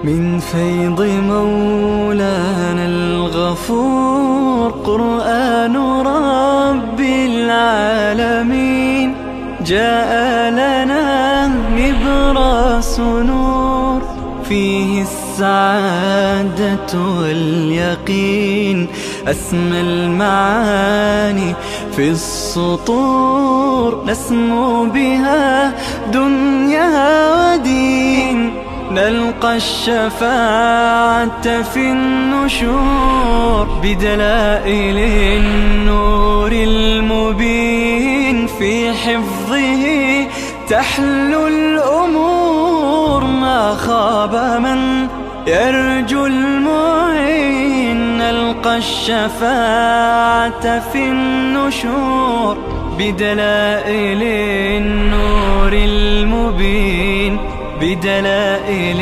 من فيض مولانا الغفور قرآن رب العالمين جاء لنا نبراس نور فيه السعادة واليقين أسمى المعاني في السطور نسمو بها دنيا ودين نلقى الشفاعة في النشور بدلائل النور المبين في حفظه تحلو الأمور ما خاب من يرجو المعين نلقى الشفاعة في النشور بدلائل النور المبين بدلائل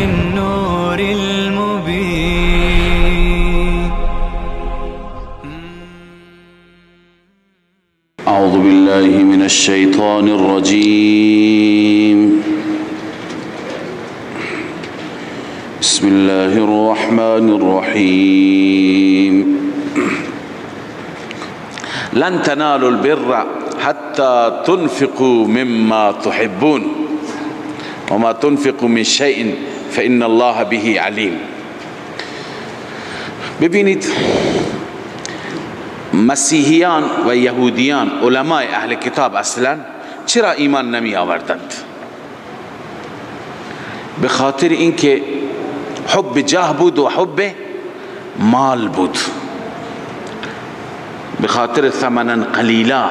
النور المبين. أعوذ بالله من الشيطان الرجيم. بسم الله الرحمن الرحيم. لن تنالوا البر حتى تنفقوا مما تحبون وما تنفقوا من شيء فإن الله به علیم. ببینید مسیحیان و یهودیان علمای اهل کتاب اصلا چرا ایمان نمی آوردند؟ به خاطر اینکه حب جاه بود و حب مال بود. به خاطر ثمنا قلیلا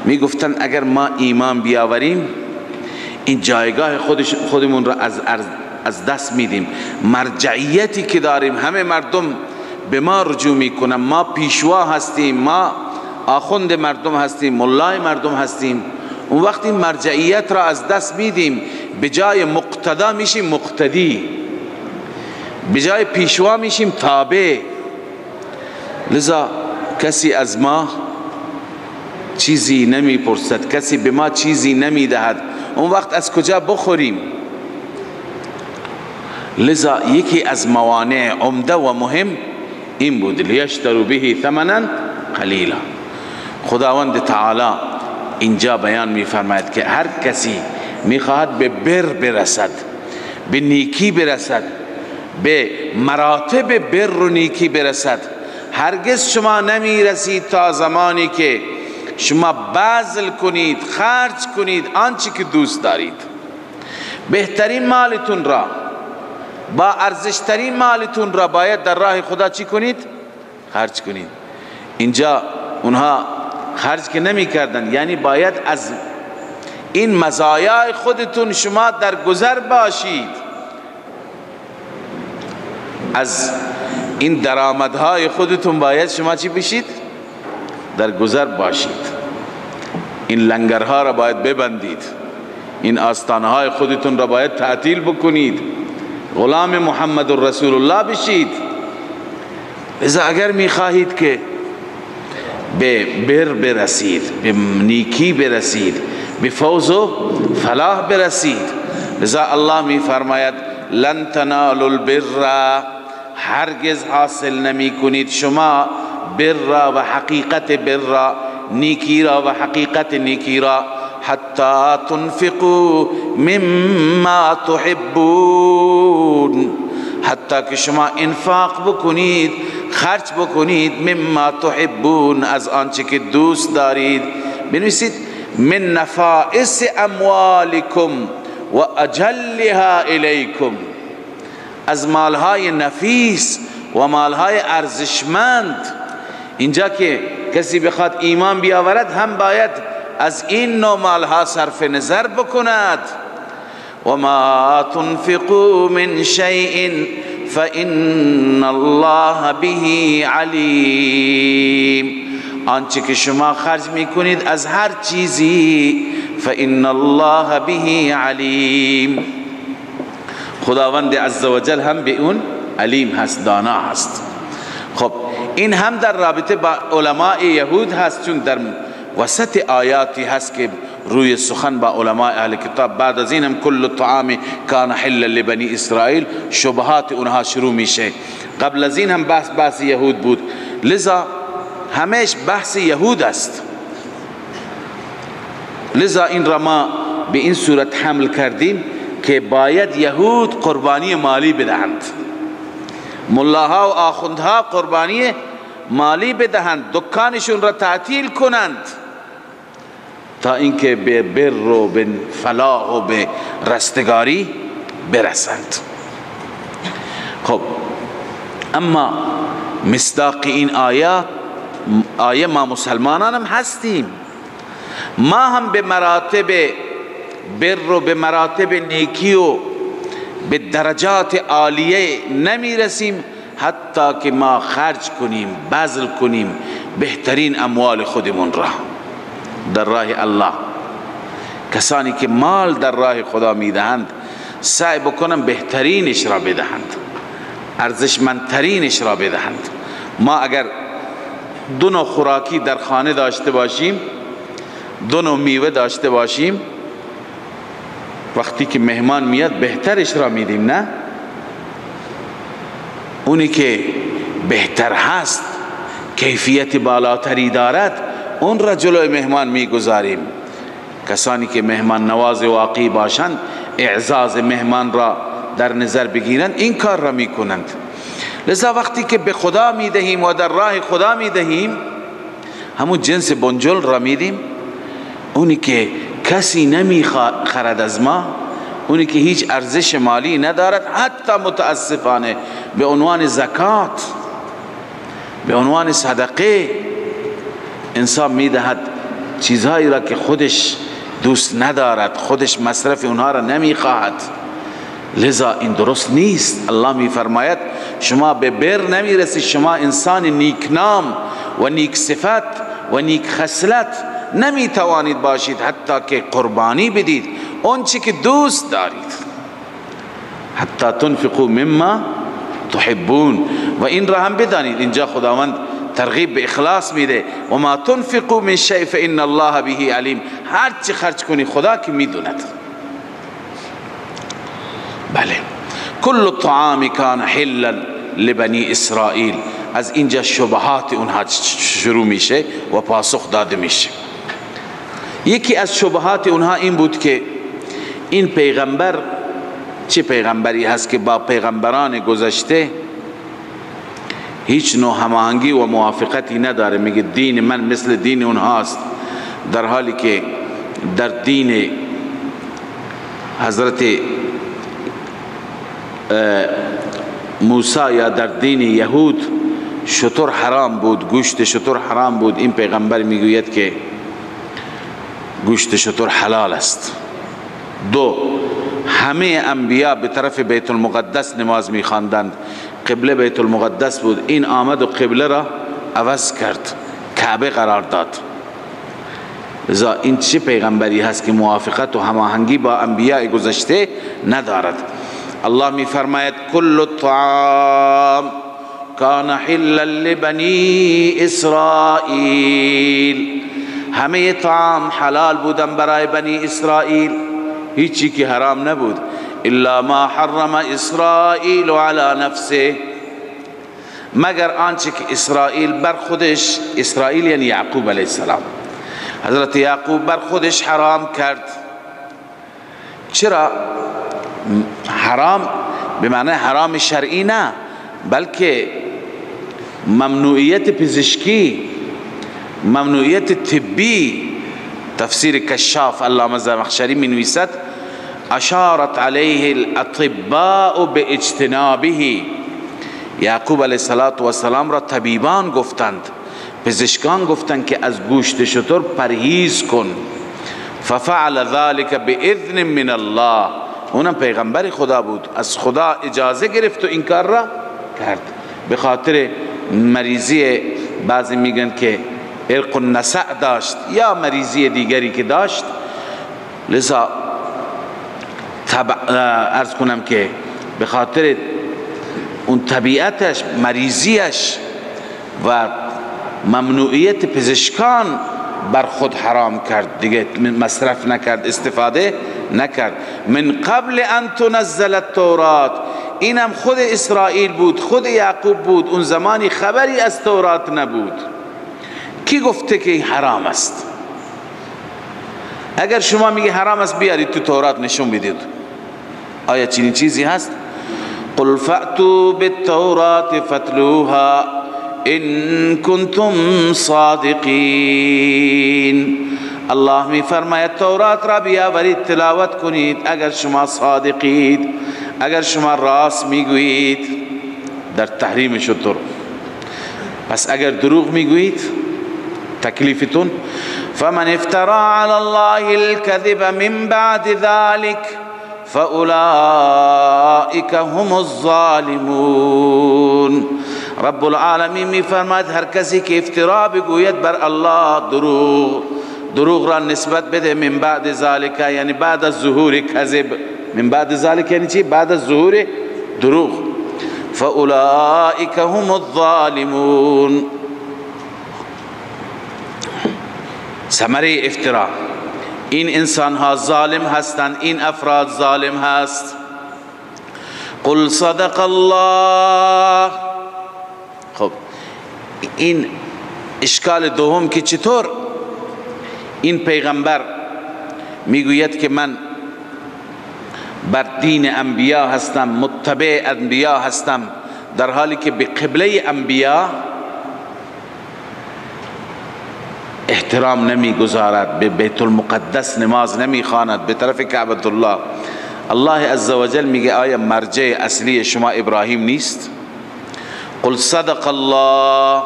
می گفتن اگر ما ایمان بیاوریم این جایگاه خودمون را از دست میدیم، مرجعیتی که داریم همه مردم به ما رجوع میکنن، ما پیشوا هستیم، ما آخوند مردم هستیم، ملای مردم هستیم. اون وقتی مرجعیت را از دست میدیم به جای مقتدا میشیم مقتدی، به جای پیشوا میشیم تابع. لذا کسی از ما چیزی نمیپرسد، کسی به ما چیزی نمیدهد، اون وقت از کجا بخوریم؟ لذا یکی از موانع عمده و مهم این بود لیشتروا به ثمنا قلیلا. خداوند تعالی اینجا بیان میفرماید که هر کسی میخواهد به بر برسد، به نیکی برسد، به مراتب بر و نیکی برسد، هرگز شما نمیرسید تا زمانی که شما بذل کنید، خرج کنید آنچه که دوست دارید. بهترین مالتون را، با ارزشترین مالتون را باید در راه خدا چی کنید؟ خرج کنید. اینجا اونها خرج که نمی کردن، یعنی باید از این مزایای خودتون شما در گذر باشید، از این درآمدهای خودتون باید شما چی بشید؟ در گذر باشید. این لنگرها را باید ببندید، این آستانهای خودتون را باید تعطیل بکنید، غلام محمد رسول الله بشید. لذا اگر میخواهید که به بر برسید، به نیکی برسید، به فوز و فلاح برسید، لذا الله میفرماید لن تنالوا البر، هرگز حاصل نمی کنید شما بر و حقیقت بر، نیکی را و حقیقت نیکی را، حتی تنفقوا مما تحبون، حتی که شما انفاق بکنید، خرج بکنید، مما تحبون، از آنچه که دوست دارید. بنویسید من نفائس اموالکم و اجلها الیکم، از مالهای نفیس و مالهای ارزشمند. اینجا که کسی بخواد ایمان بیاورد هم باید از این نوع مالها صرف نظر بکند. و ما تنفقوا من شیء فإن الله به علیم، آنچه که شما خرج میکنید از هر چیزی، فإن الله به علیم، خداوند عزوجل هم به اون علیم هست، دانا هست. خب این هم در رابطه با علماء یهود هست، چون در وسط آیاتی هست که روی سخن با علماء اهل کتاب. بعد از این هم کل الطعام کان حلا لبنی اسرائیل، شبهات اونها شروع میشه. قبل از این هم بحث یهود بود، لذا همیش بحث یهود است. لذا این را ما به این صورت حمل کردیم که باید یهود قربانی مالی بدهند، ملاها و آخوندها قربانی مالی بدهند، دکانشون را تعطیل کنند تا اینکه به بر و به فلاح و به رستگاری برسند. خب اما مصداق این آیه ما مسلمانان هم هستیم، ما هم به مراتب بر و به مراتب نیکی و به درجات عالیه نمی رسیم حتی که ما خرج کنیم، بذل کنیم بهترین اموال خودمون را در راه الله. کسانی که مال در راه خدا میدهند سعی بکنن بهترینش را بدهند، ارزشمندترینش را بدهند. ما اگر دو نوع خوراکی در خانه داشته باشیم، دو نوع میوه داشته باشیم، وقتی که مهمان میاد بهترش را میدیم، نه اونی که بهتر هست، کیفیت بالاتری دارد، اون را جلوی مهمان میگذاریم. کسانی که مهمان نواز واقعی باشند، اعزاز مهمان را در نظر بگیرند، این کار را میکنند. لذا وقتی که به خدا میدهیم و در راه خدا میدهیم، همون جنس بنجل را میدیم، اونی که کسی نمیخرد از ما، اونی که هیچ ارزش مالی ندارد، حتی متاسفانه به عنوان زکات، به عنوان صدقه انسان میدهد چیزهایی را که خودش دوست ندارد، خودش مصرف اونها را نمیخواهد. لذا این درست نیست. الله میفرماید شما به بر نمیرسید، شما انسان نیکنام و نیک صفت و نیک خصلت نمیتوانید باشید حتی که قربانی بدید اون چی که دوست دارید. حتی تنفقوا مما تحبون. و این را هم بدانید اینجا خداوند ترغیب به اخلاص میده، و ما تنفقوا من شیء فان الله به علیم. هر چی خرج کنی خدا که میدوند. بله، کل الطعام کان حلا لبنی اسرائیل. از اینجا شبهات اونها شروع میشه و پاسخ داده میشه. یکی از شبهات اونها این بود که این پیغمبر چه پیغمبری هست که با پیغمبران گذشته هیچ نوع هماهنگی و موافقتی نداره. میگه دین من مثل دین اونهاست، در حالی که در دین حضرت موسی یا در دین یهود شتر حرام بود، گوشت شتر حرام بود. این پیغمبر میگوید که گوشت شتر حلال است. دو، همه انبیا به طرف بیت المقدس نماز میخواندند، قبله بیت المقدس بود. این آمد و قبله را عوض کرد، کعبه قرار داد. لذا این چه پیغمبری هست که موافقت و هماهنگی با انبیاء گذشته ندارد؟ الله می فرماید کل الطعام کان حلا لبنی اسرائیل. همه طعام حلال بودن برای بنی اسرائیل، هیچی که حرام نبود. الا ما حرم اسرائیل علی نفسه، مگر آنچه که اسرائیل بر خودش، اسرائیل یعنی یعقوب علیه السلام، حضرت یعقوب بر خودش حرام کرد. چرا حرام؟ به معنی حرام شرعی نه، بلکه ممنوعیت پزشکی، ممنوعیت طبی. تفسیر کشاف علامه زمخشری می نویسد اشارت علیه الاطباء باجتنابه. یعقوب علیه السلام را طبیبان گفتند، پزشکان گفتند که از گوشت شتر پرهیز کن. ففعل ذلك باذن من الله. اونم پیغمبر خدا بود، از خدا اجازه گرفت و این کار را کرد. به خاطر مریضی، بعضی میگن که عرق النسع داشت یا مریضی دیگری که داشت، لذا عرض کنم که به خاطر اون طبیعتش، مریضیش و ممنوعیت پزشکان بر خود حرام کرد، دیگه مصرف نکرد، استفاده نکرد. من قبل ان تنزل التورات، اینم خود اسرائیل بود، خود یعقوب بود، اون زمانی خبری از تورات نبود. کی گفته که این حرام است؟ اگر شما میگه حرام است بیارید تو تورات نشون بدید، آیا چنین چیزی هست؟ قل فأتوا بالتورات فاتلوها ان کنتم صادقین. الله می فرماید تورات را بیاورید تلاوت کنید اگر شما صادقید، اگر شما راست میگویید در تحریمش و دروغ. پس اگر دروغ میگویید تکلیفتون. فمن افترا علی الله الكذب من بعد ذلك فاولئک هم الظالمون. رب العالمین می فرماید هر کسی که افترا بگوید بر الله، دروغ را نسبت بده، من بعد ذلك یعنی بعد از ظهور کذب. من بعد ذلك یعنی چی؟ بعد از ظهور دروغ. فاولئک هم الظالمون. ثمره افترا، این انسان ها ظالم هستند، این افراد ظالم هست. قل صدق الله. خب این اشکال دوم که چطور این پیغمبر میگوید که من بر دین انبیا هستم، متبع انبیا هستم، در حالی که به قبله انبیا احترام نمیگذارد، به بیت المقدس نماز نمیخواند، به طرف کعبة الله. الله عزوجل میگه آیا مرجع اصلی شما ابراهیم نیست؟ قل صدق الله.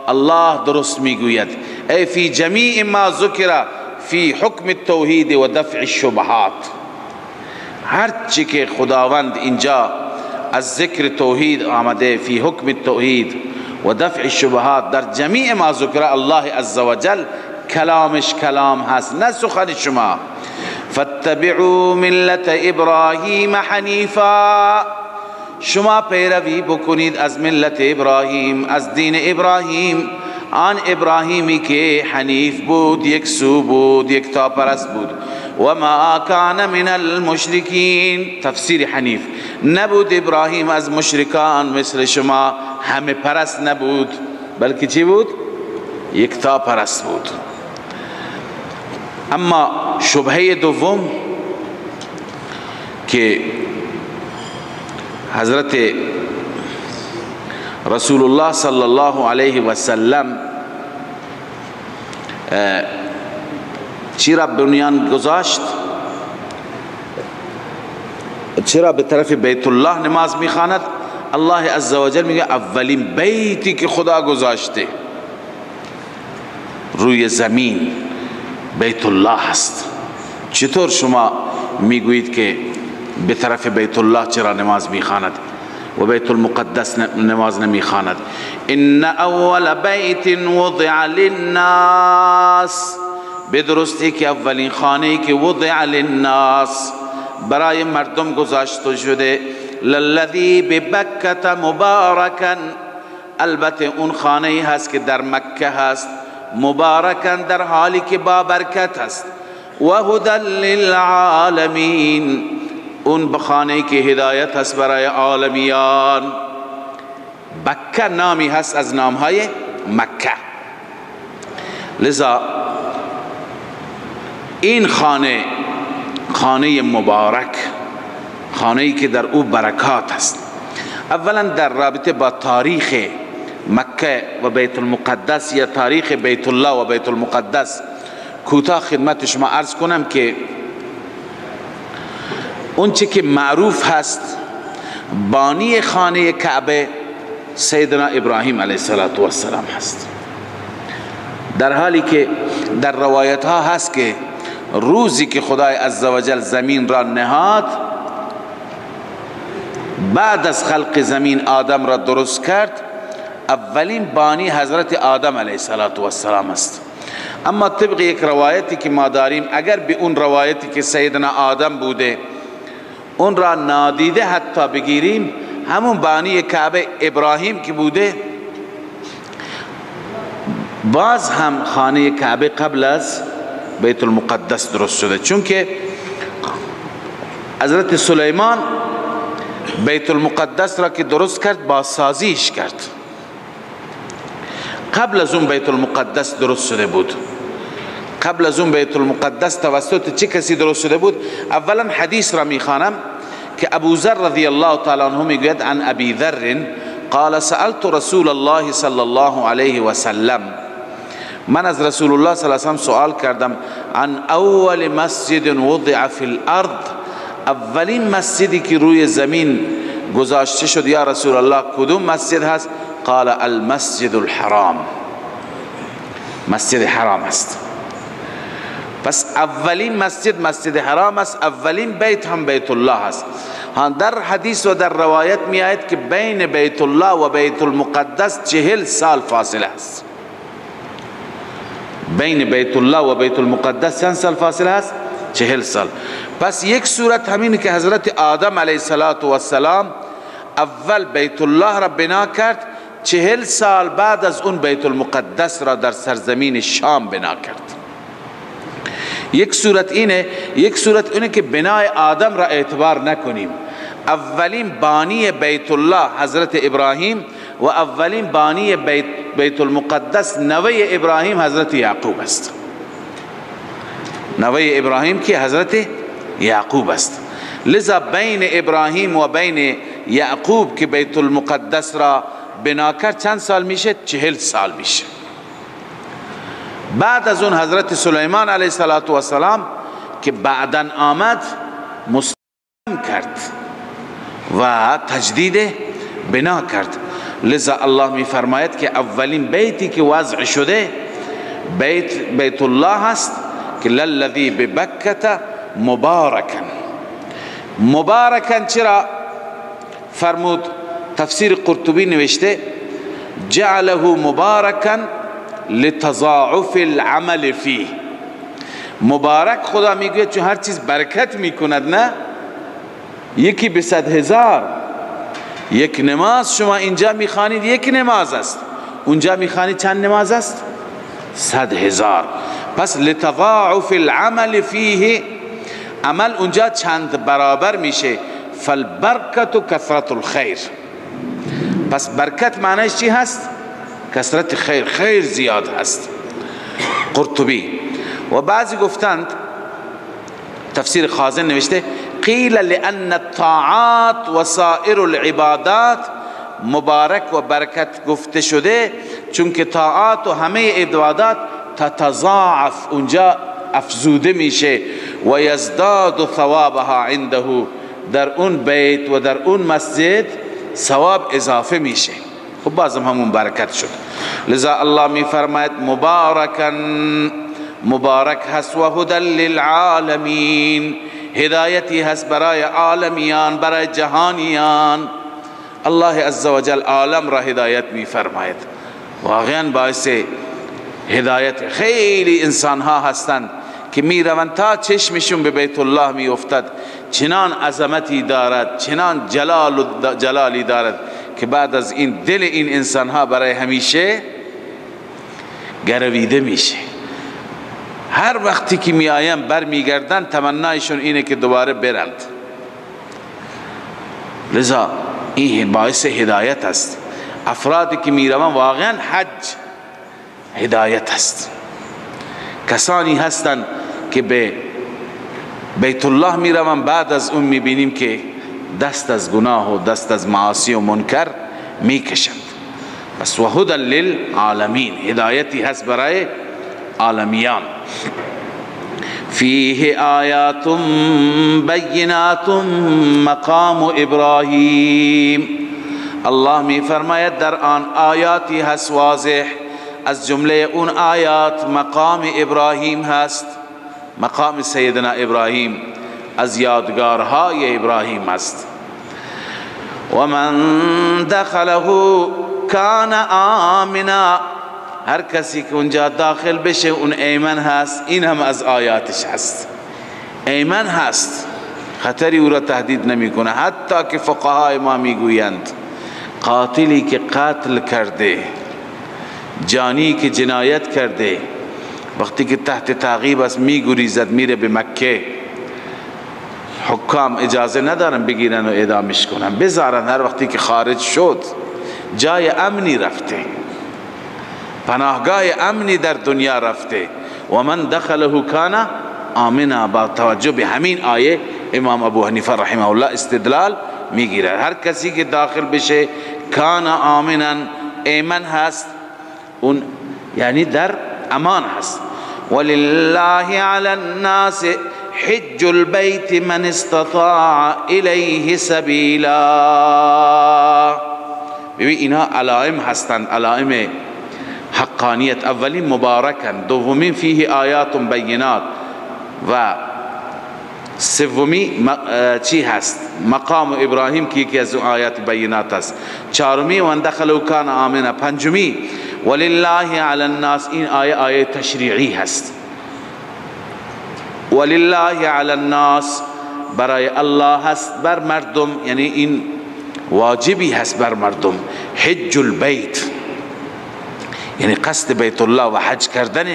الله درست میگوید. ای فی جمیع ما ذکر فی حکم التوحید و دفع الشبهات. هر چی که خداوند اینجا از ذکر توحید آمده، فی حکم التوحید و دفع الشبهات، در جمیع ما ذکر الله عزوجل کلامش کلام هست، نه سخن شما. فاتبعوا ملت ابراهیم حنیفا. شما پیروی بکنید از ملت ابراهیم، از دین ابراهیم، آن ابراهیمی که حنیف بود، یک سو بود، یک تا پرست بود. و ما کان من المشرکین. تفسیر حنیف، نبود ابراهیم از مشرکان مثل شما همه پرست نبود، بلکه چی بود؟ یک تا پرست بود. اما شبهه دوم که حضرت رسول الله صلی الله علیه و سلم چرا بنیان گذاشت؟ چرا به طرف بیت الله نماز میخواند؟ الله عزوجل میگه اولین بیتی که خدا گذاشته روی زمین بیت الله هست. چطور شما میگویید که به طرف بیت الله چرا نماز میخواند و بیت المقدس نماز نمیخواند؟ ان اول بیت وضع للناس. بدرستی که اولین خانه‌ای که وضع للناس برای مردم گذاشته شده، للذی ببکة مبارکا. البته اون خانه‌ای هست که در مکه هست، مبارکا در حالی که با برکت است، و هدی للعالمین. اون بخانه‌ای که هدایت هست برای عالمیان. بکه نامی هست از نامهای مکه. لذا این خانه، خانه مبارک، خانه‌ای که در او برکات است. اولا در رابطه با تاریخ مکه و بیت المقدس یا تاریخ بیت الله و بیت المقدس کوتاه خدمت شما عرض کنم که اون چه که معروف هست، بانی خانه کعبه سیدنا ابراهیم علیه السلام هست، در حالی که در روایت ها هست که روزی که خدای عزوجل زمین را نهاد، بعد از خلق زمین آدم را درست کرد، اولین بانی حضرت آدم علیه السلام است. اما طبق یک روایتی که ما داریم، اگر به اون روایتی که سیدنا آدم بوده اون را نادیده حتی بگیریم، همون بانی کعبه ابراهیم که بوده، باز هم خانه کعبه قبل از بیت المقدس درست شده، چون که حضرت سلیمان بیت المقدس را که درست کرد بازسازیش کرد. قبل از اون بیت المقدس درست شده بود. قبل از اون بیت المقدس توسط چه کسی درست شده بود؟ اولا حدیث را میخوانم که ابو ذر رضی الله تعالی عنه میگوید عن ابی ذر قال سألت رسول الله صلی الله علیه و سلم، من از رسول الله صلی الله علیه و سلم سوال کردم عن اول مسجد وضع فی الارض، اولین مسجدی که روی زمین گذاشته شد یا رسول الله کدوم مسجد هست؟ قال المسجد الحرام، مسجد حرام است. پس اولین مسجد مسجد حرام است، اولین بیت هم بیت الله است. در حدیث و در روایت می آید که بین بیت الله و بیت المقدس 40 سال فاصله است. بین بیت الله و بیت المقدس چند سال فاصله است؟ 40 سال. پس یک صورت همینه که حضرت آدم علیه السلام اول بیت الله را بنا کرد، 40 سال بعد از اون بیت المقدس را در سرزمین شام بنا کرد. یک صورت اینه، یک صورت اینه که بنای آدم را اعتبار نکنیم. اولین بانی بیت الله حضرت ابراهیم و اولین بانی بیت المقدس نوه ابراهیم حضرت یعقوب است. نوه ابراهیم که حضرت یعقوب است. لذا بین ابراهیم و بین یعقوب که بیت المقدس را بنا کرد چند سال میشه؟ 40 سال میشه. بعد از اون حضرت سلیمان علیه السلام که بعداً آمد مستحکم کرد و تجدید بنا کرد. لذا الله می فرماید که اولین بیتی که وضع شده بیت الله هست که للذی ببکة مبارکا. مبارکا چرا فرمود؟ تفسیر قرطبی نوشته جعله مبارکا لتضاعف العمل فيه. مبارک خدا میگه چون هر چیز برکت میکند. نه یکی به 100,000. یک نماز شما اینجا میخوانید یک نماز است، اونجا میخوانید چند نماز است؟ 100,000. پس لتضاعف العمل فيه، عمل اونجا چند برابر میشه. فالبرکت کثرت الخیر. پس برکت معنیش چی هست؟ کثرت خیر، خیر زیاد هست. قرطبی و بعضی گفتند تفسیر خازن نوشته قیل لأن الطاعات و سائر العبادات مبارک و برکت گفته شده چون که طاعات و همه عبادات تتضاعف، اونجا افزوده میشه و یزداد ثوابها عنده، در اون بیت و در اون مسجد ثواب اضافه میشه. خب بازم همون برکت شد. لذا الله می فرماید مبارکا، مبارک هست و هدی للعالمین، هدایتی هست برای عالمیان، برای جهانیان. الله عزوجل عالم را هدایت می فرماید. واقعا باعث هدایت خیلی انسان ها هستند که می روند تا چشمشون به بیت الله می افتد، چنان عظمتی دارد، چنان جلالی دارد که بعد از این دل این انسان ها برای همیشه گرویده میشه. هر وقتی که می آیم بر می گردن تمنایشون اینه که دوباره برند. لذا این باعث هدایت است. افرادی که می روند واقعا حج هدایت است. کسانی هستند که به بیت الله می روند، بعد از اون می بینیم که دست از گناه و دست از معاصی و منکر می کشند. بس و هدی للعالمین، هدایتی هست برای عالمیان. فیه آیات بینات مقام ابراهیم. الله می فرماید در آن آیاتی هست واضح، از جمله اون آیات مقام ابراهیم هست. مقام سیدنا ابراهیم از یادگارهای ابراهیم است. و من دخله کان آمنا، هر کسی که اونجا داخل بشه اون ایمن هست. این هم از آیاتش هست، ایمن هست، خطری او را تهدید نمیکنه. حتی که فقهای ما میگویند قاتلی که قتل کرده جانی که جنایت کرده وقتی که تحت تعقیب است میگریزد میره به مکه، حکام اجازه ندارن بگیرن و اعدامش کنن، بذارن. هر وقتی که خارج شد جای امنی رفته، پناهگاه امنی در دنیا رفته. و من دخله کان آمنا. با توجه به همین آیه امام ابو حنیفه رحمه الله استدلال میگیره، هر کسی که داخل بشه کان آمنا، ایمن هست، اون یعنی در امان هست. ولله علی الناس حج البيت من استطاع الیه سبیلا. ببین اینا علائم هستند، علائم حقانیت. اولین مبارکن، دومین فیه آیات بینات، و سومی چی هست؟ مقام ابراهیم که یکی از آیات بینات است. چهارمی وان دخلوا کان آمنا. پنجمی ولله علی الناس، این آیه تشریعی هست. ولله علی الناس، برای الله هست بر مردم، یعنی این واجبی هست بر مردم. حج البیت یعنی قصد بیت الله و حج کردن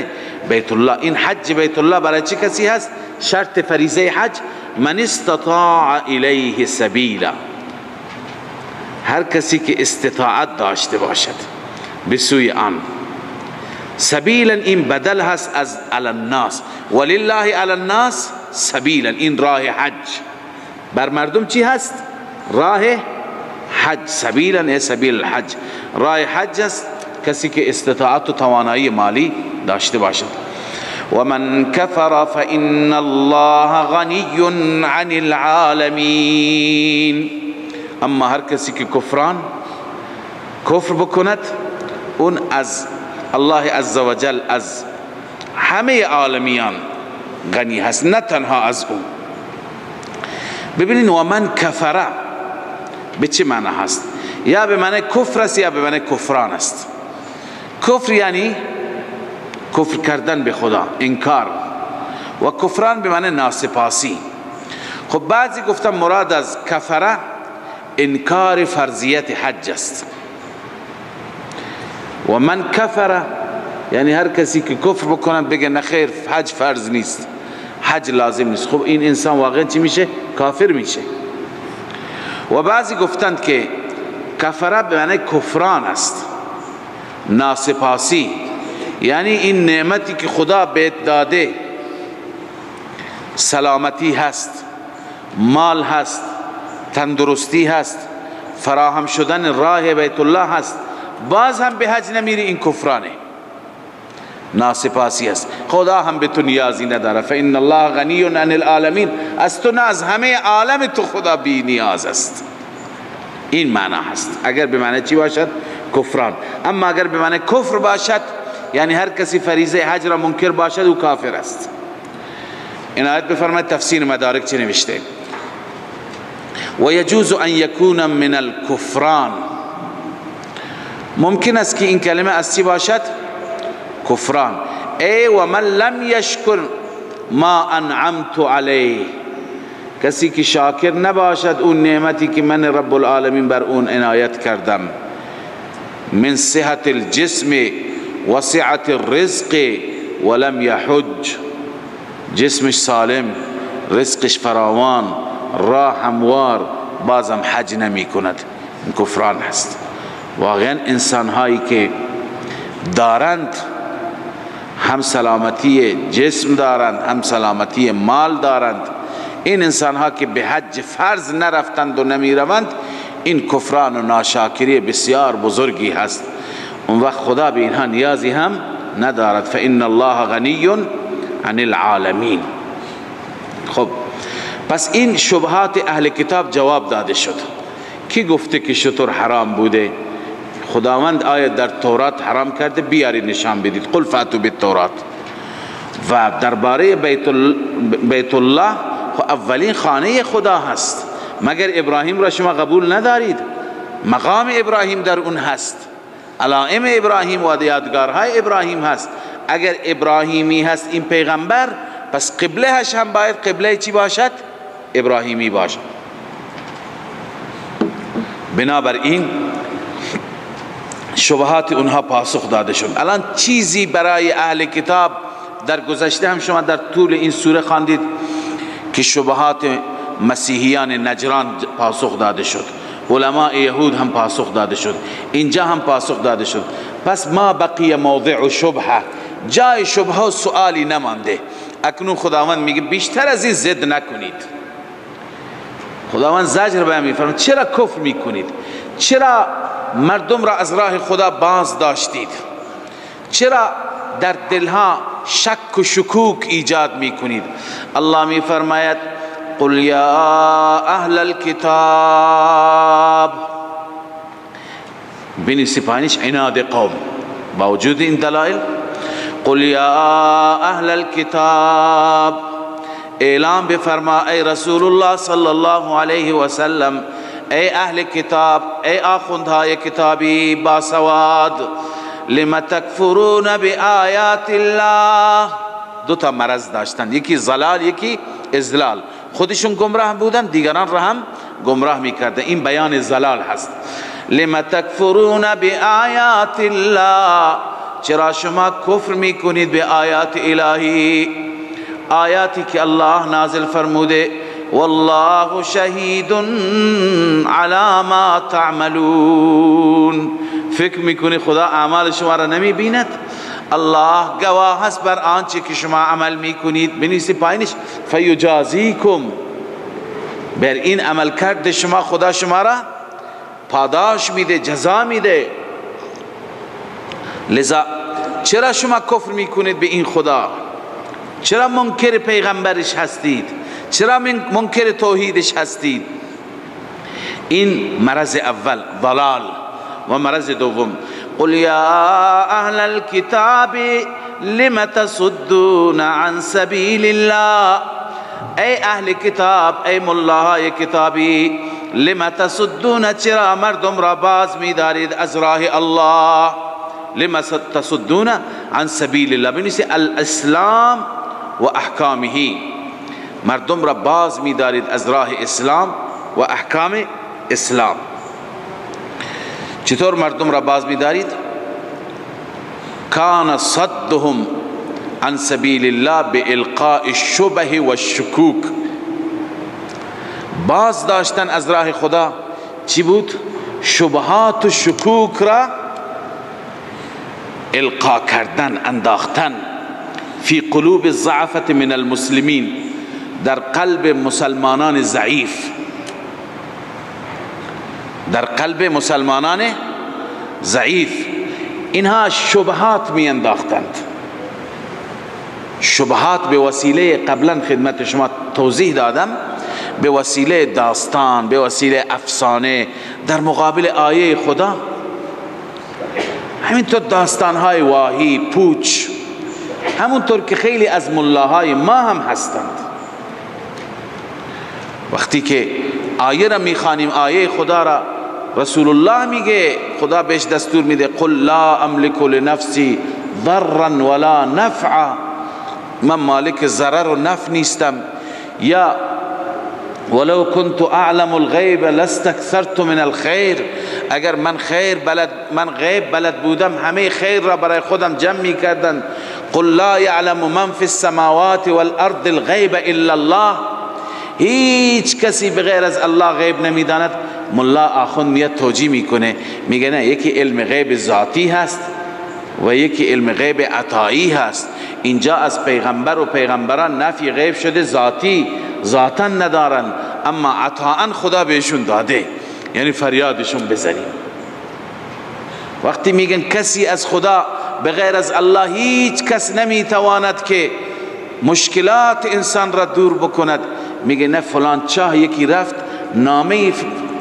بیت الله. این حج بیت الله برای چه کسی هست؟ شرط فریضه حج من استطاع الیه سبیلا، هر کسی که استطاعت داشته باشد به سوی آن. سبیلا این بدل هست از علی الناس. ولله علی الناس سبیلا، این راه حج بر مردم چی هست؟ راه حج. سبیلا سبیل الحج، راه حج است کسی که استطاعت و توانایی مالی داشته باشد. و من کفر فإن الله غنی عن العالمین. اما هر کسی که کفر بکند، اون از الله عزوجل از همه عالمیان غنی هست، نه تنها از او. ببینید و من کفر به چه معنی هست؟ یا به معنی کفر است یا به معنی کفران است. کفر یعنی کفر کردن به خدا، انکار، و کفران به معنی ناسپاسی. خب بعضی گفتن مراد از کفره انکار فرضیت حج است. و من کفره یعنی هر کسی که کفر بکنه بگه نخیر حج فرض نیست، حج لازم نیست. خب این انسان واقعا چی میشه؟ کافر میشه. و بعضی گفتند که کفره به معنی کفران است، ناسپاسی، یعنی این نعمتی که خدا بهت داده، سلامتی هست، مال هست، تندرستی هست، فراهم شدن راه بیت الله هست، باز هم به حج نمیری، این کفرانه، ناسپاسی است. خدا هم به تو نیازی نداره. فإن الله غنی عن العالمین، از تو نه از همه عالم تو خدا بی نیاز است. این معنی هست اگر به معنی چی باشد؟ کفران. اما اگر به معنی کفر باشد یعنی هر کسی فریضه حج را منکر باشد او کافر است. این آیت بفرماید تفسیر مدارک چه نوشته؟ و یجوز ان یکون من الکفران، ممکن است که این کلمه از چی باشد؟ کفران. ای و من لم یشکر ما انعمت علیه، کسی که شاکر نباشد اون نعمتی که من رب العالمین بر اون عنایت کردم، من صحت الجسم و سعت الرزق ولم یحج، جسمش سالم، رزقش فراوان، راه هموار، بازم حج نمی کند، این کفران هست. واقعا انسان هایی که دارند، هم سلامتی جسم دارند هم سلامتی مال دارند، این انسان ها که به حج فرض نرفتند و نمی روند، این کفران و ناشاکری بسیار بزرگی هست. اون وقت خدا به اینها نیازی هم ندارد. فإن الله غنی عن العالمین. خب پس این شبهات اهل کتاب جواب داده شد. کی گفته که شتر حرام بوده؟ خداوند آیت در تورات حرام کرده، بیاری نشان بدید. قل فاتوا بالتورات. و درباره بیت الله اولین خانه خدا هست، مگر ابراهیم را شما قبول ندارید؟ مقام ابراهیم در اون هست، علائم ابراهیم و یادگارهای ابراهیم هست. اگر ابراهیمی هست این پیغمبر، پس قبله هش هم باید قبله چی باشد؟ ابراهیمی باشد. بنابراین شبهات اونها پاسخ داده شد. الان چیزی برای اهل کتاب در گذشته هم شما در طول این سوره خواندید که شبهات مسیحیان نجران پاسخ داده شد، علماء یهود هم پاسخ داده شد، اینجا هم پاسخ داده شد. پس ما بقی موضع شبهه، جای شبهه و سؤالی نمانده. اکنون خداوند میگه بیشتر از این ضد نکنید. خداوند زجر به میفرماید چرا کفر میکنید؟ چرا مردم را از راه خدا باز داشتید؟ چرا در دلها شک و شکوک ایجاد میکنید؟ الله میفرماید قل یا اهل الكتاب، بینی سپانیش عناد قوم با وجود این دلائل. قل یا اهل الكتاب، اعلام بفرما ای رسول الله صلی الله علیه و سلم، ای اهل کتاب، ای آخوندهای کتابی باسواد، لم تکفرون بآیات الله. دو تا مرض داشتن، یکی ضلال یکی اضلال. خودشون گمراه بودن، دیگران را هم گمراه میکردن. این بیان ضلال هست. لم تکفرون بآیات الله، چرا شما کفر میکنید به آیات الهی، آیاتی که الله نازل فرموده. والله شهید علی ما تعملون، فکر میکنی خدا اعمال شما را نمی بیند؟ الله گواه است بر آنچه که شما عمل میکنید. بنویسی پایینش فیجازیکم، بر این عمل کرد شما خدا شما را پاداش میده، جزا میده. لذا چرا شما کفر میکنید به این خدا؟ چرا منکر پیغمبرش هستید؟ چرا منکر توحیدش هستید؟ این مرض اول ضلال. و مرض دوم قل یا اهل الكتاب لم تصدون عن سبیل الله، ای اهل کتاب، ای ملاهای کتابی، لم تصدون، چرا مردم را باز می‌دارید از راه الله؟ لم تصدون عن سبیل الله، بنویسی الاسلام و احکامه، مردم را باز می‌دارید از راه اسلام و احکام اسلام. چطور مردم را باز می‌دارید؟ کان صدهم عن سبیل الله بالقاء الشبه و الشکوک. باز داشتن از راه خدا چی بود؟ شبهات و شکوک را القا کردن، انداختن. فی قلوب الضعفة من المسلمین، در قلب مسلمانان ضعیف، در قلب مسلمانان ضعیف اینها شبهات می انداختند. شبهات به وسیله، قبلا خدمت شما توضیح دادم، به وسیله داستان، به وسیله افسانه در مقابل آیه خدا. همینطور داستانهای واهی پوچ، همونطور که خیلی از ملاهای ما هم هستند. وقتی که آیه را میخوانیم، آیه خدا را، رسول الله میگه، خدا بهش دستور میده قل لا املک لنفسی ضرا ولا نفعا، من مالک ضرر و نفع نیستم. یا ولو كنت اعلم الغیب لاستكثرت من الخیر، اگر من غیب بلد بودم همه خیر را برای خودم جمع میکردم. قل لا يعلم من في السماوات والارض الغیب الا الله، هیچ کسی بغیر از الله غیب نمیداند. ملا آخوند میاد توجیه میکنه، میگه نه، یکی علم غیب ذاتی هست و یکی علم غیب عطایی هست. اینجا از پیغمبر و پیغمبران نفی غیب شده، ذاتا ندارن، اما عطاً خدا بهشون داده، یعنی فریادشون بزنیم. وقتی میگن کسی از خدا بغیر از الله هیچ کس نمیتواند که مشکلات انسان را دور بکند، میگه نه، فلان چاه یکی رفت نامه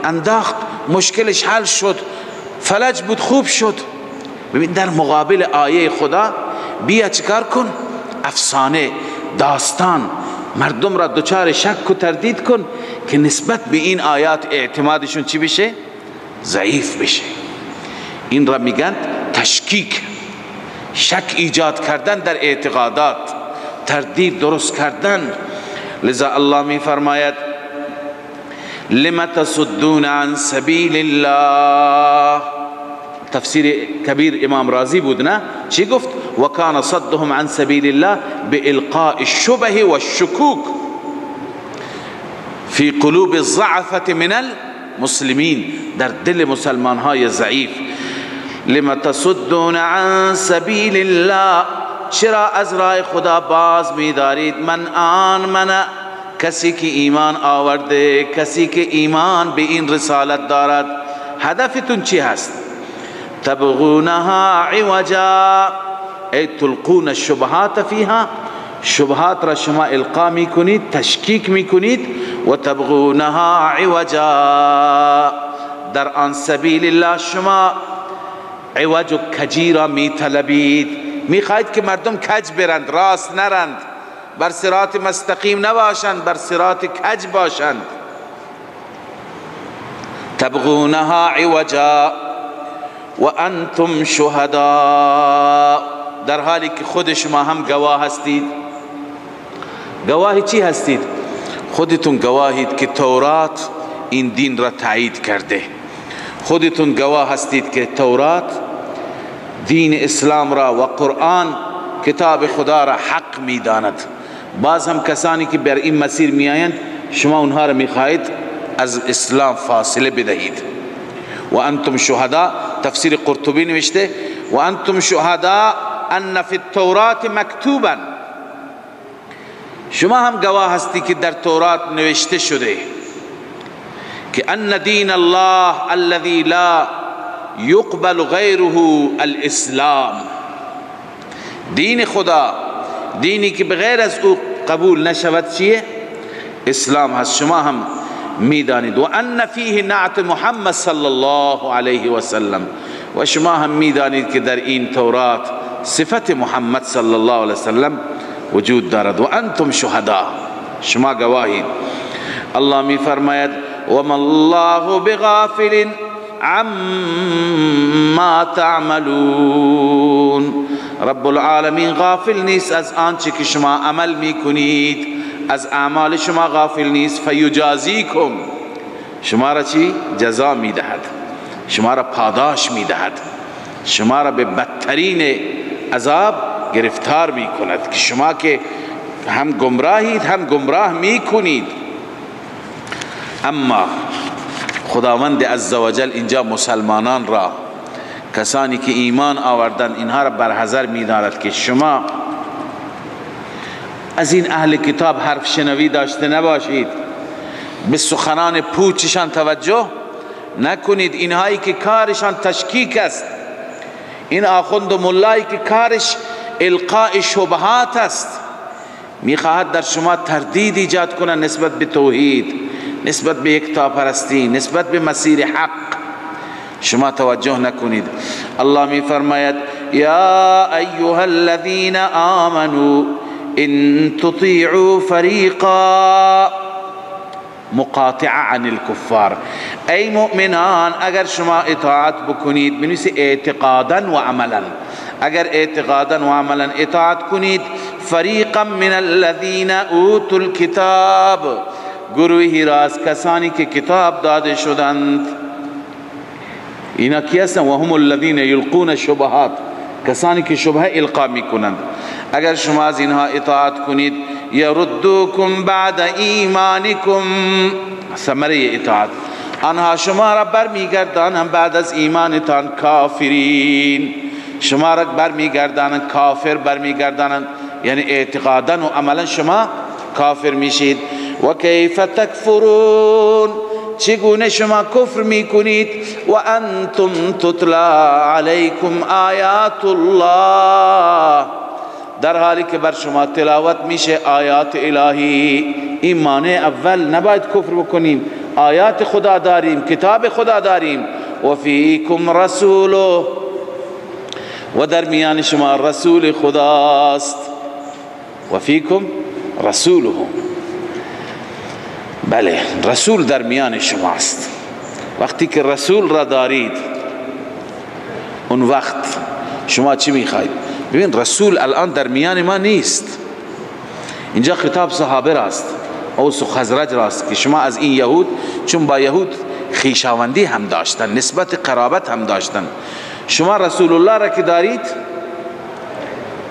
انداخت مشکلش حل شد، فلج بود خوب شد. ببین در مقابل آیه خدا بیا چیکار کن؟ افسانه، داستان، مردم را دچار شک و تردید کن که نسبت به این آیات اعتمادشون چی بشه؟ ضعیف بشه. این را میگن تشکیک، شک ایجاد کردن در اعتقادات، تردید درست کردن. لذا الله می فرماید لم تصدون عن سبیل الله، تفسیر کبیر امام رازی بود نه چی گفت و کان صدهم عن سبیل الله بالقاء الشبه والشکوک فی قلوب الضعفة من المسلمین، در دل مسلمان های ضعیف. لما تصدون عن سبیل الله، چرا از راه خدا باز می‌دارید؟ من آمن، کسی که ایمان آورده، کسی که ایمان به این رسالت دارد. هدفتون چی هست؟ تبغونها عوجا، ای تلقون الشبهات فیها، شبهات را شما القا میکنید، تشکیک میکنید. و تبغونها عوجا، در آن سبیل الله شما عوج و کجی را میطلبید، میخواهید که مردم کج برند، راست نرند، بر صراط مستقیم نباشند، بر صراط کج باشند. تبغونها عوجا و انتم شهداء، در حالی که خود شما هم گواه هستید. گواهی چی هستید؟ خودتون گواهید که تورات این دین را تایید کرده، خودتون گواه هستید که تورات دین اسلام را و قرآن کتاب خدا را حق میداند. باز هم کسانی که بر این مسیر میآیند شما اونها را میخواهید از اسلام فاصله بدهید. و انتم شهداء، تفسیر قرطبی نوشته و انتم شهداء ان فی التورات مکتوبا، شما هم گواه هستی که در تورات نوشته شده که ان دین الله الذي لا يقبل غیره الاسلام، دین خدا، دینی که بغیر از او قبول نشود چیه؟ اسلام هست. شما هم میدانید. و ان فیه نعت محمد صلی الله علیه و سلم، و شما هم میدانید که در این تورات صفت محمد صلی الله علیه و سلم وجود دارد. و انتم شهداء، شما گواهید. الله می فرماید وما الله بغافل عما تعملون، رب العالمین غافل نیست از آنچه که شما عمل میکنید، از اعمال شما غافل نیست. فیجازیکم، شما را چی؟ جزا میدهد، شما را پاداش میدهد، شما را به بدترین عذاب گرفتار میکند که شما که هم گمراهید هم گمراه میکنید. اما خداوند عزوجل اینجا مسلمانان را، کسانی که ایمان آوردن، اینها را برحذر می‌دارد که شما از این اهل کتاب حرف شنوی داشته نباشید، به سخنان پوچشان توجه نکنید. اینهایی که کارشان تشکیک است، این آخوند و ملایی که کارش القاء شبهات است، میخواهد در شما تردید ایجاد کنه نسبت به توحید، نسبت به یکتاپرستی، نسبت به مسیر حق. شما توجه نکنید. الله می فرماید یا ایها الذین آمنوا ان تطیعوا فریقا مقاطع عن الكفار، ای مؤمنان اگر شما اطاعت بکنید، بنویسید اعتقادا و عملا، اگر اعتقادا و عملا اطاعت کنید، فریقا من الذین اوتوا الكتاب، گروهی را از کسانی که کتاب داده شدند. اینا کی هستند؟ و هم الذین یلقون الشبهات، کسانی که شبهه القا میکنند. اگر شما از اینها اطاعت کنید، یردوکم بعد ایمانکم، ثمره اطاعت، آنها شما را برمیگردانند بعد از ایمانتان کافرین، شما را برمیگردانند کافر، برمیگردانند یعنی اعتقادا و عملا شما کافر میشید. و کیف تکفرون، چگونه شما کفر میکنید؟ و انتم تتلا علیکم آیات الله، در حالی که بر شما تلاوت میشه آیات الهی. این معنی اول، نباید کفر بکنیم، آیات خدا داریم، کتاب خدا داریم. و فیکم رسوله، و در میان شما رسول خداست. و فیکم رسوله، بله رسول در میان شماست. وقتی که رسول را دارید، اون وقت شما چی میخواید؟ ببین رسول الان در میان ما نیست. اینجا خطاب صحابه راست، اوس و خزرج راست که شما از این یهود، چون با یهود خویشاوندی هم داشتن، نسبت قرابت هم داشتن، شما رسول الله را که دارید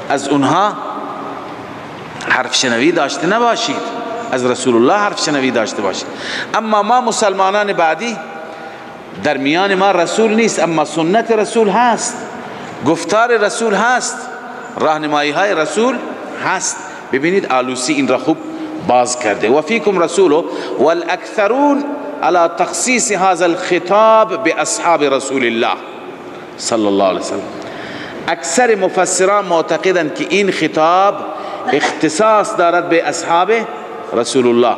از اونها حرف شنوی داشته نباشید، از رسول الله حرف شنوی داشته باشید. اما ما مسلمانان بعدی در میان ما رسول نیست، اما سنت رسول هست، گفتار رسول هست، راهنمایی های رسول هست. ببینید آلوسی این را خوب باز کرده. و فیکم رسول والاکثرون على تخصیص هذا الخطاب باصحاب رسول الله صلی الله علیه وسلم. اکثر مفسران معتقدند که این خطاب اختصاص دارد به اصحاب رسول الله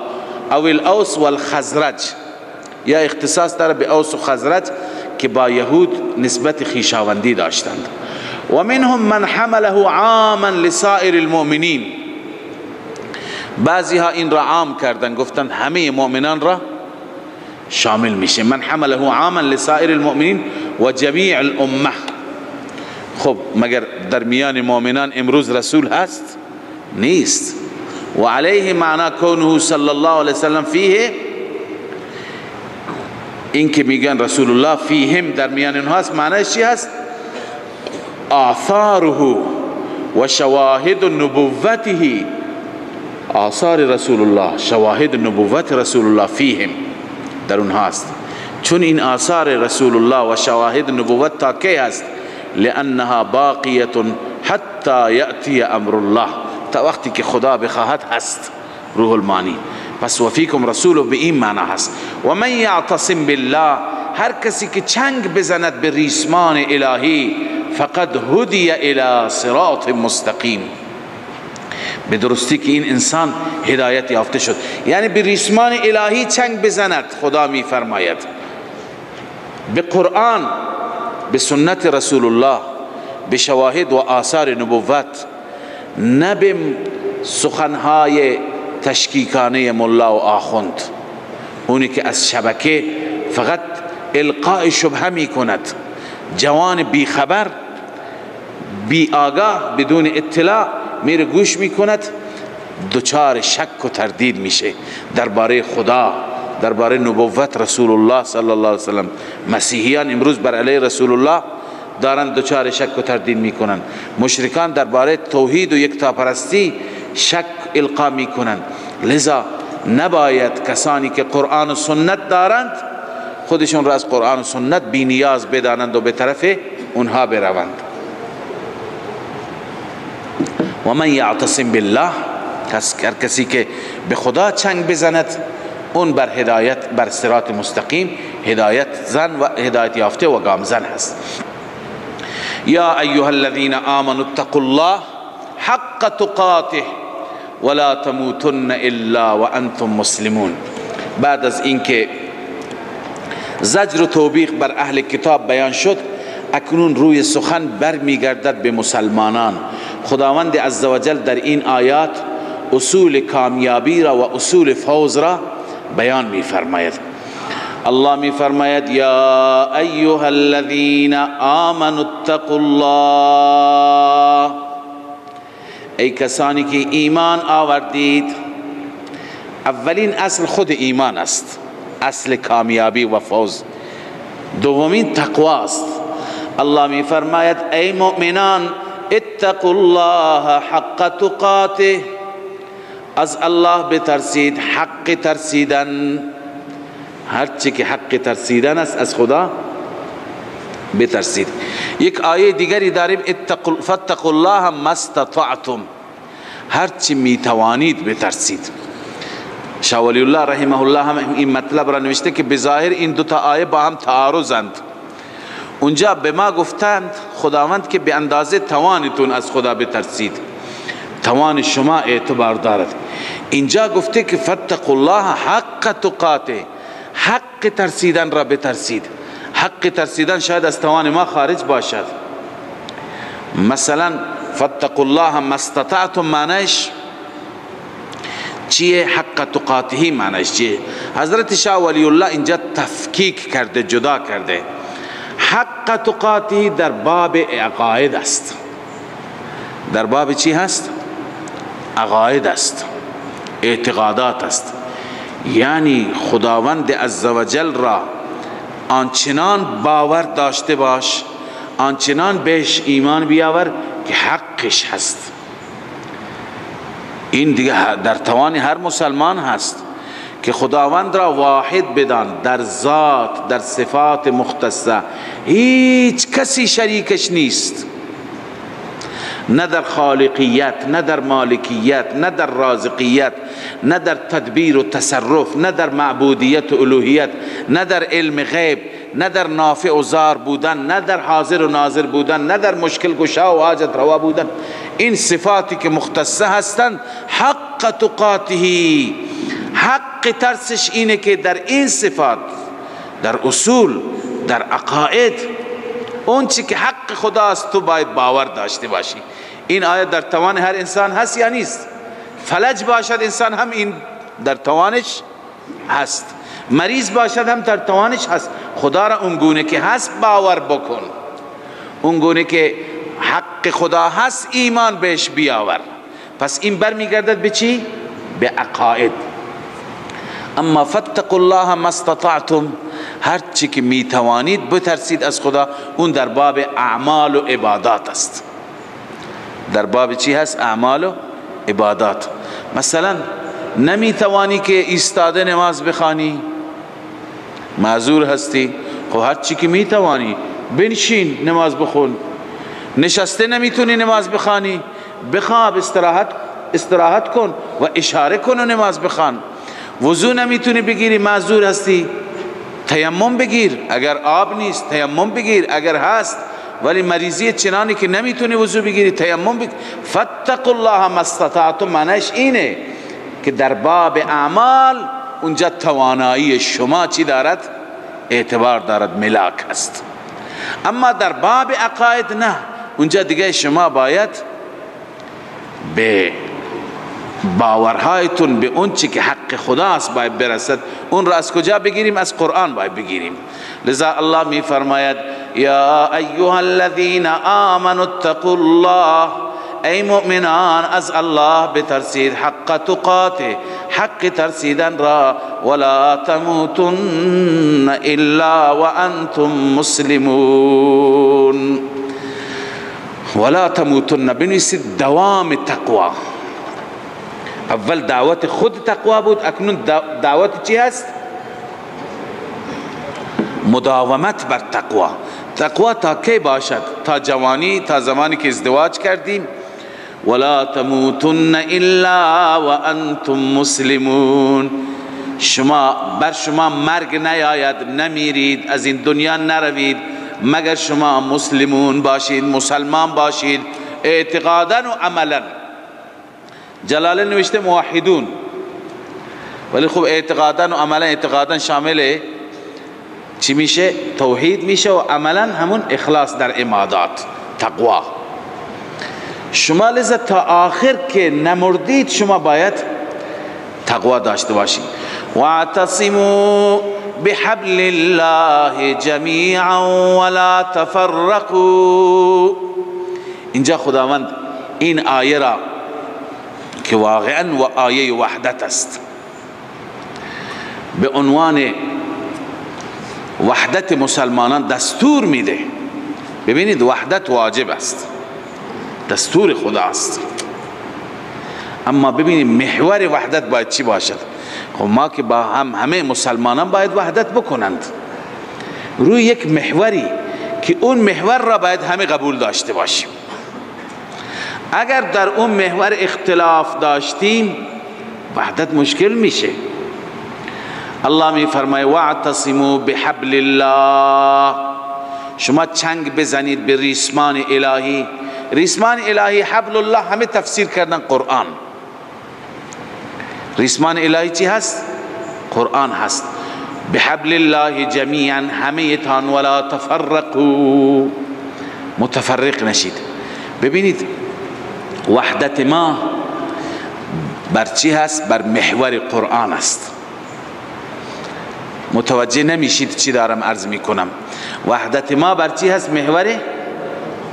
او الاوس والخزرج، یا اختصاص دارد به اوس و خزرج که با یهود نسبت خویشاوندی داشتند. و منهم من حمله عاما لسائر المؤمنین، بعضی ها این را عام کردن، گفتند همه مؤمنان را شامل میشه. من حمله عاما لسائر المؤمنین و جمیع الامه. خب مگر در میان مؤمنان امروز رسول هست؟ نیست. و علیه معنی کونه صلی الله علیه وسلم فیه، این که میگن رسول الله فیهم در میان اونها هست، معنیش چی هست؟ آثاره و شواهد نبوته، آثار رسول الله، شواهد نبوت رسول الله فیهم در اونها هست. چون این آثار رسول الله و شواهد نبوت تا کی هست؟ لانها باقیه حتی یأتی امر الله، تا وقتی که خدا بخواهد هست. روح المانی. پس وفیکم رسول به این معنی هست. و من یعتصم بالله، هر کسی که چنگ بزند به ریسمان الهی، فقد هدی الی صراط مستقیم، به درستی که این انسان هدایت یافته شد. یعنی به ریسمان الهی چنگ بزند، خدا می فرماید به قرآن، به سنت رسول الله، به شواهد و آثار نبوت، نه به سخنهای تشکیکانه ملا و آخوند، اونی که از شبکه فقط القاء شبهه می کند. جوان بی خبر، بی آگاه، بدون اطلاع میره گوش می کند، دچار شک و تردید میشه درباره خدا، درباره نبوت رسول الله صلی الله علیه وسلم. مسیحیان امروز بر علیه رسول الله دارند دچار شک و تردید میکنند. مشرکان درباره توحید و یکتاپرستی شک القا میکنند. لذا نباید کسانی که قرآن و سنت دارند خودشون را از قرآن و سنت بی نیاز بدانند و به طرف اونها بروند. و من یعتصم بالله، هر کسی که به خدا چنگ بزند، اون بر هدایت، بر صراط مستقیم هدایت زن و هدایت یافته و گامزن هست. یا ایها الذین آمنوا اتقوا الله حق تقاته ولا تموتن الا وانتم مسلمون. بعد از اینکه زجر و توبیخ بر اهل کتاب بیان شد، اکنون روی سخن برمیگردد به مسلمانان. خداوند عزوجل در این آیات اصول کامیابی را و اصول فوز را بیان می فرماید. الله می فرماید یا ایها الذین آمنوا اتقوا الله، ای کسانی که ایمان آوردید. اولین اصل خود ایمان است، اصل کامیابی و فوز. دومین تقوا است. الله می فرماید ای مؤمنان اتقوا الله حق تقاته، از الله بترسید حق ترسیدن. هرچی که حق ترسیدن است از خدا بترسید. یک آیه دیگری داریم فاتقوا الله ما استطعتم، هرچی میتوانید بترسید. شاه ولی الله رحمه الله هم این مطلب را نوشته که بظاهر این دو تا آیه با هم تعارضند. اونجا به ما گفتند خداوند که به اندازه توانتون از خدا بترسید، توان شما اعتبار دارد. اینجا گفته که فاتقوا الله حق تقاته، حق ترسیدن را بترسید. حق ترسیدن شاید از توان ما خارج باشد. مثلا فاتقوا الله ما استطعتم معنیش چیه؟ حق تقاته معنیش چیه؟ حضرت شاه ولی الله اینجا تفکیک کرده، جدا کرده. حق تقاته در باب عقاید است. در باب چی هست؟ عقاید است، اعتقادات است. یعنی خداوند عزوجل را آنچنان باور داشته باش، آنچنان بهش ایمان بیاور که حقش هست. این دیگه در توان هر مسلمان هست که خداوند را واحد بدان در ذات، در صفات مختصه، هیچ کسی شریکش نیست، نه در خالقیت، نه در مالکیت، نه در رازقیت، نه در تدبیر و تصرف، نه در معبودیت و الوهیت، نه در علم غیب، نه در نافع و ضار بودن، نه در حاضر و ناظر بودن، نه در مشکل گشا و حاجت روا بودن. این صفاتی که مختصه هستند، حق تقاته، حق ترسش اینه که در این صفات، در اصول، در عقاید، اون چی که حق خداست تو باید باور داشته باشی. این آیه در توان هر انسان هست یا نیست؟ فلج باشد انسان هم این در توانش هست، مریض باشد هم در توانش هست. خدا را اونگونه که هست باور بکن، اونگونه که حق خدا هست ایمان بهش بیاور. پس این برمیگردد به چی؟ به عقاید. اما فاتقوا الله ما استطعتم، هر چی که میتوانید بترسید از خدا. اون در باب اعمال و عبادات است. در باب چی هست؟ اعمال و عبادات. مثلا نمیتوانی که ایستاده نماز بخوانی، معذور هستی، خب هر چی که میتوانی بنشین نماز بخون. نشسته نمیتونی نماز بخوانی، بخواب، استراحت کن و اشاره کن و نماز بخوان. وضو نمیتونی بگیری، معذور هستی، تیمم بگیر، اگر آب نیست تیمم بگیر، اگر هست. ولی مریضی چنانی که نمیتونی وضو بگیری، تیمم بگیر. فاتقوا الله ما استطعتم، معنیش اینه که در باب اعمال اونجا توانایی شما چی دارد؟ اعتبار دارد، ملاک است. اما در باب عقاید نه، اونجا دیگه شما باید به باورهایتون به اون چی که حق خداست باید برسد. اون را از کجا بگیریم؟ از قرآن باید بگیریم. لذا الله می فرماید یا ایها الذین آمنوا اتقوا الله، ای مؤمنان از الله بترسید، حق تقاته، حق ترسیدن را، ولا تموتن الا وانتم مسلمون. ولا تموتن بنویسید دوام تقوا. اول دعوت خود تقوا بود، اکنون دعوت چی هست؟ مداومت بر تقوا. تقوا تا کی باشد؟ تا جوانی، تا زمانی که ازدواج کردیم. ولا تموتن الا وانتم مسلمون، بر شما مرگ نیاید، نمیرید، از این دنیا نروید مگر شما مسلمون باشید، مسلمان باشید، اعتقادا و عملا. جلاله نوشته موحدون، ولی خب اعتقادا و عملا، اعتقادا شامل چی میشه؟ توحید میشه، و عملا همون اخلاص در عبادات، تقوا. شما لذا تا آخر که نمردید شما باید تقوا داشته باشید. واعتصموا بحبل الله جمیعا ولا تفرقوا. اینجا خداوند این آیه را که واقعا و آیه وحدت است، به عنوان وحدت مسلمانان دستور میده. ببینید وحدت واجب است، دستور خداست، اما ببینید محور وحدت باید چی باشد؟ خب ما که با همه مسلمانان باید وحدت بکنند روی یک محوری که اون محور را باید همه قبول داشته باشیم. اگر در اون محور اختلاف داشتیم وحدت مشکل میشه. الله می فرماید واعتصموا بحبل الله، شما چنگ بزنید به ریسمان الهی. ریسمان الهی، حبل الله، همه تفسیر کردن قرآن. ریسمان الهی چی هست؟ قرآن هست. بحبل الله جمیعا، همه تان، ولا تفرقوا، متفرق نشید. ببینید وحدت ما بر چی هست؟ بر محور قرآن است. متوجه نمیشید چی دارم عرض میکنم. وحدت ما بر چی هست؟ محور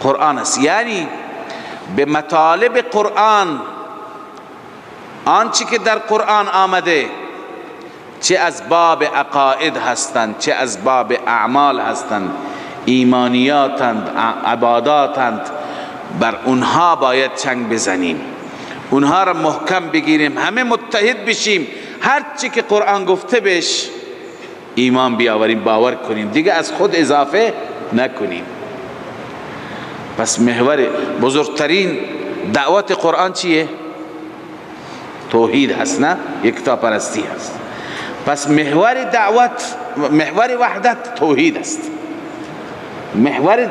قرآن است. یعنی به مطالب قرآن، آنچه که در قرآن آمده، چه از باب عقاید هستند چه از باب اعمال هستند، ایمانیاتند، عباداتند، بر اونها باید چنگ بزنیم، اونها را محکم بگیریم، همه متحد بشیم، هر چی که قرآن گفته بهش ایمان بیاوریم، باور کنیم، دیگه از خود اضافه نکنیم. پس محور بزرگترین دعوت قرآن چیه؟ توحید هست، نه؟ یکتا پرستی هست. پس محور دعوت، محور وحدت توحید است. محور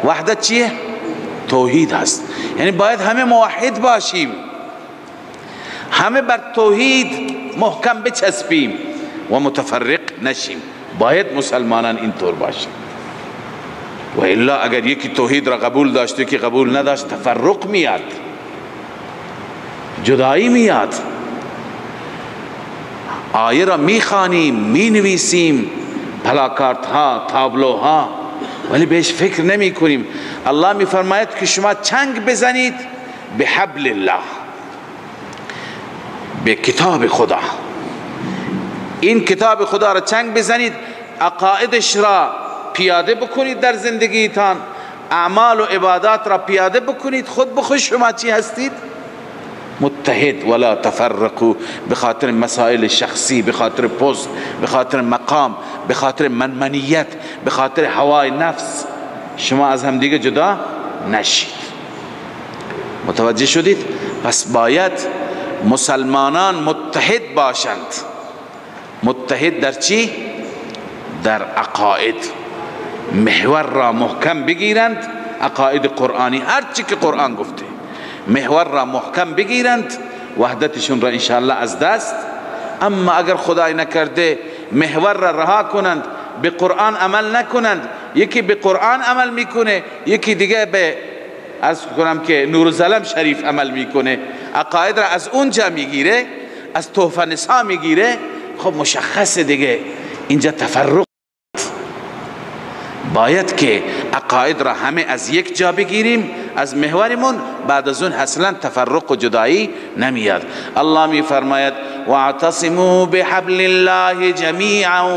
وحدت چیه؟ توحید هست. یعنی باید همه موحد باشیم، همه بر توحید محکم بچسبیم و متفرق نشیم. باید مسلمانان اینطور باشیم، و الا اگر یکی توحید را قبول داشت که قبول نداشت، تفرق میاد، جدایی میاد. آیه را میخوانیم، مینویسیم، پلاکارت ها، تابلوها، ولی بهش فکر نمی کنیم. الله میفرماید که شما چنگ بزنید به حبل الله، به کتاب خدا. این کتاب خدا را چنگ بزنید، عقایدش را پیاده بکنید در زندگیتان، اعمال و عبادات را پیاده بکنید. خود بخود شما چی هستید؟ متحد. ولا تفرقوا، به خاطر مسائل شخصی، به خاطر پست، به خاطر مقام، به خاطر منمنیت، به خاطر هوای نفس شما از هم دیگه جدا نشید. متوجه شدید؟ پس باید مسلمانان متحد باشند. متحد در چی؟ در عقاید. محور را محکم بگیرند، عقاید قرآنی، هر چی که قرآن گفته، محور را محکم بگیرند، وحدتشون را انشاءالله از دست. اما اگر خدای نکرده محور را رها کنند، به قرآن عمل نکنند، یکی به قرآن عمل میکنه، یکی دیگه به از کنم که نورالظلم شریف عمل میکنه، عقاید را از اونجا میگیره، از تحفه نسا میگیره، خب مشخصه دیگه اینجا تفرق. باید که عقاید را همه از یک جا بگیریم، از محورمون، بعد از اون اصلا تفرق و جدایی نمیاد. الله می فرماید واعتصموا بحبل الله جمیعا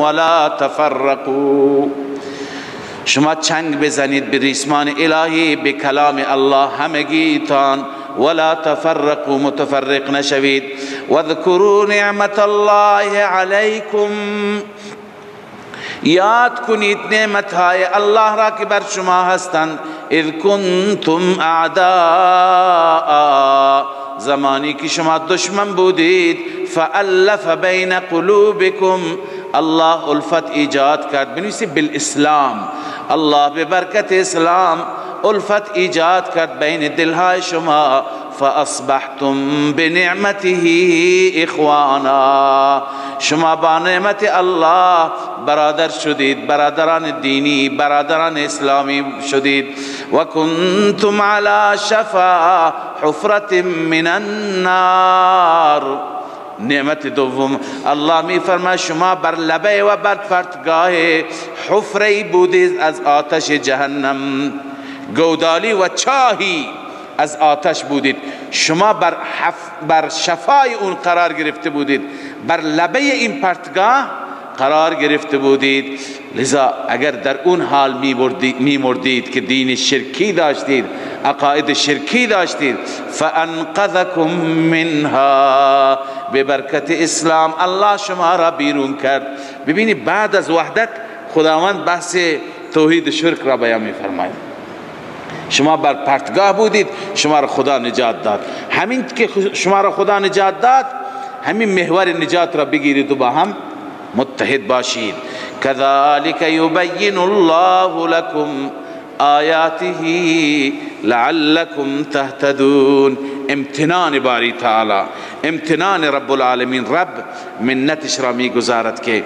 ولا تفرقوا، شما چنگ بزنید به ریسمان الهی، به کلام الله همگیتان، ولا تفرقوا، متفرق نشوید. واذکروا نعمت الله علیکم، یاد کنید نعمتهای الله را که بر شما هستند. اذ کنتم اعداء، زمانی که شما دشمن بودید، فالف بین قلوبکم، الله الفت ایجاد کرد. بنویسید بالاسلام، الله به برکت اسلام الفت ایجاد کرد بین دلهای شما. فاصبحتم بنعمته اخوانا، شما با نعمت الله برادر شدید، برادران دینی، برادران اسلامی شدید. و کنتم علی شفا حفرة من النار، نعمت دوم الله می فرماید شما بر لبه و بر پرتگاه حفره بودید از آتش جهنم، گودالی و چاهی از آتش بودید. شما بر شفای اون قرار گرفته بودید، بر لبه این پرتگاه قرار گرفته بودید. لذا اگر در اون حال می مردید که دین شرکی داشتید، عقاید شرکی داشتید، فانقذکم منها، به برکت اسلام الله شما را بیرون کرد. ببینید بعد از وحدت خداوند بحث توحید شرک را بیان می فرماید. شما بر پرتگاه بودید، شما را خدا نجات داد. همین که شما را خدا نجات داد، همین محور نجات را بگیرید و با هم متحد باشید. كذلك يبين الله لكم آیاته لعلكم تهتدون. امتنان باری تعالی، امتنان رب العالمین، رب منتش را می گذارد که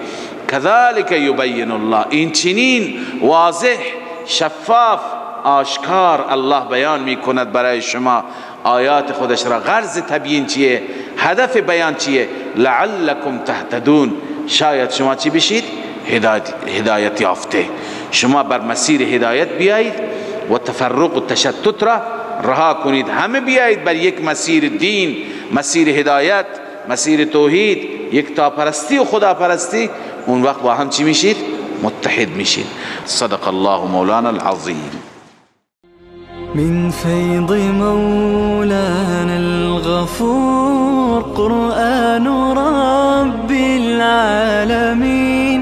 كذلك يبين الله، این چنین واضح، شفاف، آشکار الله بیان می کند برای شما آیات خودش را. غرض تبیین چیه؟ هدف بیان چیه؟ لعلکم تهتدون، شاید شما چی بشید؟ هدایت یافته، شما بر مسیر هدایت بیایید و تفرق و تشتت را رها کنید، همه بیایید بر یک مسیر دین، مسیر هدایت، مسیر توحید، یکتا پرستی و خدا پرستی. اون وقت با هم چی میشید؟ متحد میشین. صدق الله مولانا العظیم. من فيض مولانا الغفور قرآن رب العالمين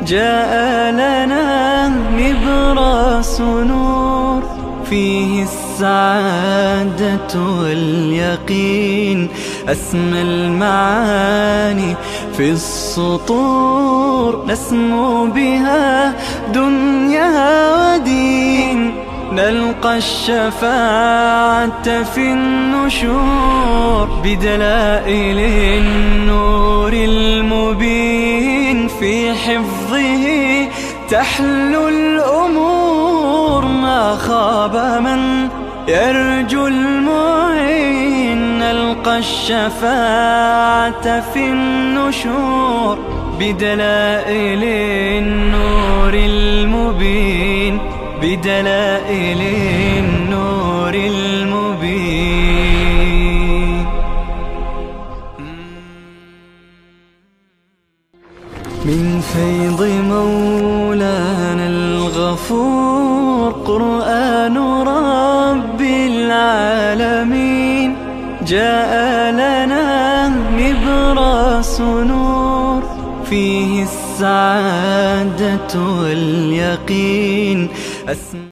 جاء لنا نبراس نور فيه السعادة واليقين أسمى المعاني في السطور نسمو بها دنيا ودين نلقى الشفاعة في النشور بدلائل النور المبين في حفظه تحلو الأمور ما خاب من يرجو المعين نلقى الشفاعة في النشور بدلائل النور المبين بدلائل النور المبين. من فيض مولانا الغفور قرآن رب العالمين جاء لنا نبراس نور فيه السعادة واليقين